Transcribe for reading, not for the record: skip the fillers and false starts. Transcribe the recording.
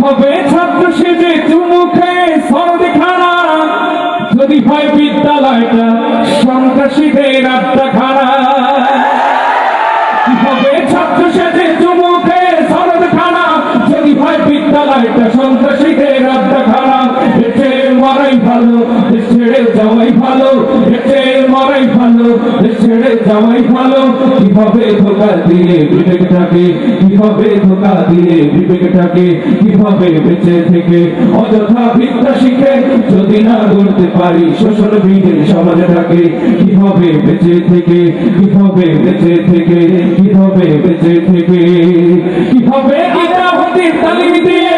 হবে ছাত্র সেজে চুমুখে সরদ খানা, যদি হয় বিদ্যালয়টা সন্ত্রাসীদের আড্ডাখানা। কি হবে ছাত্র সেজে চুমুখে সরদ খানা, যদি হয় বিদ্যালয়টা সন্ত্রাসীদের আড্ডাখানা। বেঁচে মরাই ভালো, দেশ ছেড়ে যাওয়াই ভালো, বেঁচে মরাই ভালো, দেশ ছেড়ে যাওয়াই ভালো। কিভাবে ধোঁকা দিয়ে বিবেকটাকে, কিভাবে ধোঁকা দিয়ে বিবেকটাকে, কিভাবে বেঁচে থেকে অযথা বিদ্যা শিখে যদি না গড়তে পারি শোষণ বিহীন সমাজটাকে। কিভাবে বেঁচে থেকে, কিভাবে বেঁচে থেকে, কিভাবে বেঁচে থেকে, কিভাবে গীতা হতে তালিম দিয়ে